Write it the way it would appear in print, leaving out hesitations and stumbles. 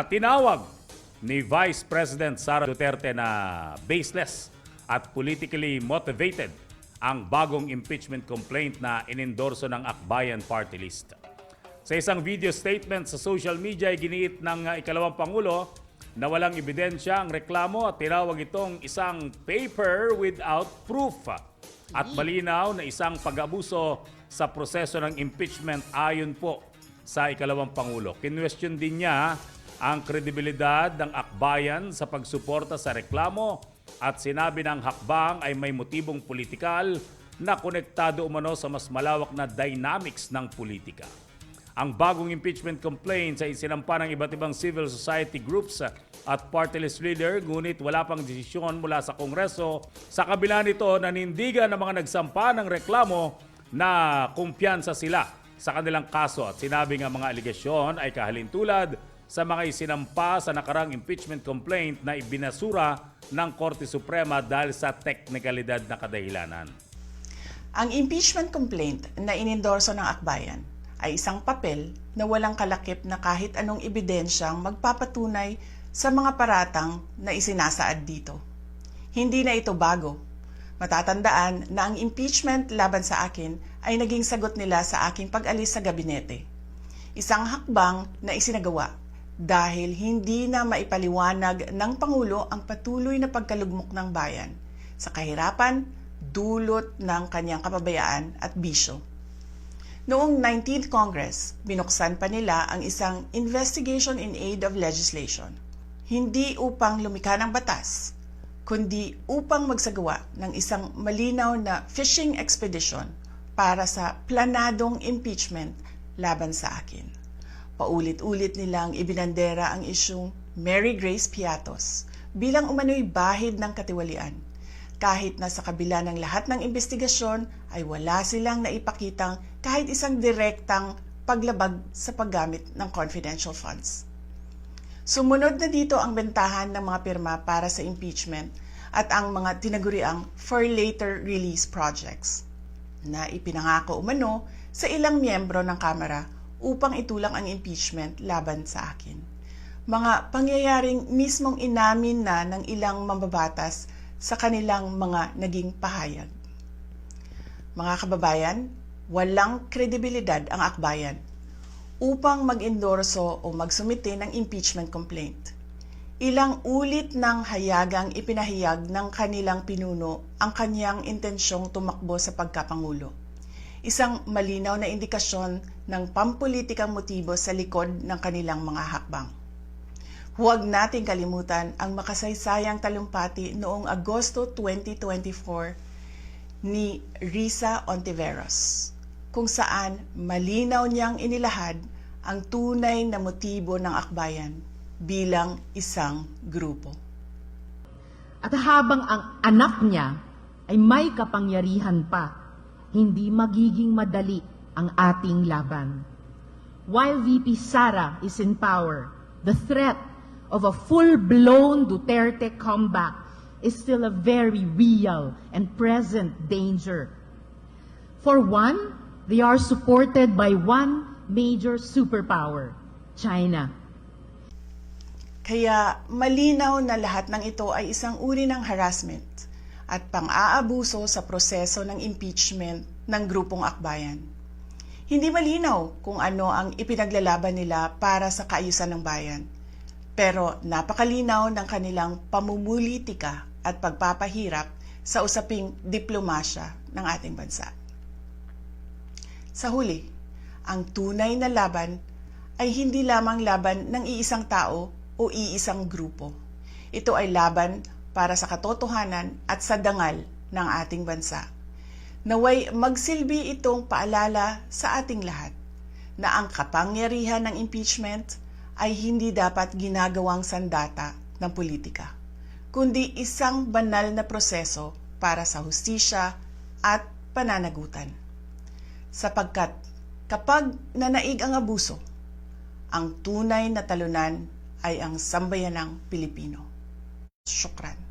Tinawag ni Vice President Sara Duterte na baseless at politically motivated ang bagong impeachment complaint na inendorso ng Akbayan Party List. Sa isang video statement sa social media ay giniit ng ikalawang Pangulo na walang ebidensya ang reklamo at tinawag itong isang paper without proof at malinaw na isang pag-abuso sa proseso ng impeachment ayon po sa ikalawang Pangulo. Kinwestiyon din niya ang kredibilidad ng Akbayan sa pagsuporta sa reklamo at sinabi ng hakbang ay may motibong politikal na konektado umano sa mas malawak na dynamics ng politika. Ang bagong impeachment complaint ay isinampa ng iba't ibang civil society groups at party list leader, ngunit wala pang desisyon mula sa Kongreso. Sa kabila nito, nanindigan ng mga nagsampa ng reklamo na kumpiyansa sila sa kanilang kaso at sinabi nga mga aligasyon ay kahalintulad sa mga isinampa sa nakarang impeachment complaint na ibinasura ng Korte Suprema dahil sa teknikalidad na kadahilanan. Ang impeachment complaint na inendorso ng Akbayan ay isang papel na walang kalakip na kahit anong ebidensyang magpapatunay sa mga paratang na isinasaad dito. Hindi na ito bago. Matatandaan na ang impeachment laban sa akin ay naging sagot nila sa aking pag-alis sa gabinete. Isang hakbang na isinagawa dahil hindi na maipaliwanag ng Pangulo ang patuloy na pagkalugmok ng bayan sa kahirapan dulot ng kanyang kapabayaan at bisyo. Noong 19th Congress, binuksan pa nila ang isang Investigation in Aid of Legislation, hindi upang lumikha ng batas, kundi upang magsagawa ng isang malinaw na fishing expedition para sa planadong impeachment laban sa akin. Paulit-ulit nilang ibinandera ang isyung Mary Grace Piatos bilang umano'y bahid ng katiwalian. Kahit na sa kabila ng lahat ng investigasyon ay wala silang naipakitang kahit isang direktang paglabag sa paggamit ng confidential funds. Sumunod na dito ang bentahan ng mga pirma para sa impeachment at ang mga tinaguriang for later release projects na ipinangako umano sa ilang miyembro ng Kamara upang itulang ang impeachment laban sa akin. Mga pangyayaring mismong inamin na ng ilang mambabatas sa kanilang mga naging pahayag. Mga kababayan, walang kredibilidad ang Akbayan upang mag-endorso o magsumite ng impeachment complaint. Ilang ulit ng hayagang ipinahayag ng kanilang pinuno ang kanyang intensyong tumakbo sa pagkapangulo. Isang malinaw na indikasyon ng pampulitikang motibo sa likod ng kanilang mga hakbang. Huwag nating kalimutan ang makasaysayang talumpati noong Agosto 2024 ni Risa Ontiveros, kung saan malinaw niyang inilahad ang tunay na motibo ng Akbayan bilang isang grupo. At habang ang anak niya ay may kapangyarihan pa, hindi magiging madali ang ating laban. While VP Sara is in power, the threat of a full-blown Duterte comeback is still a very real and present danger. For one, they are supported by one major superpower, China. Kaya malinaw na lahat ng ito ay isang uri ng harassment at pang-aabuso sa proseso ng impeachment ng grupong Akbayan. Hindi malinaw kung ano ang ipinaglalaban nila para sa kaayusan ng bayan, pero napakalinaw ng kanilang pamumulitika at pagpapahirap sa usaping diplomasya ng ating bansa. Sa huli, ang tunay na laban ay hindi lamang laban ng iisang tao o iisang grupo. Ito ay laban para sa katotohanan at sa dangal ng ating bansa. Naway magsilbi itong paalala sa ating lahat na ang kapangyarihan ng impeachment ay hindi dapat ginagawang sandata ng politika, kundi isang banal na proseso para sa hustisya at pananagutan. Sapagkat kapag nanaig ang abuso, ang tunay na talunan ay ang sambayanang Pilipino. Syukran.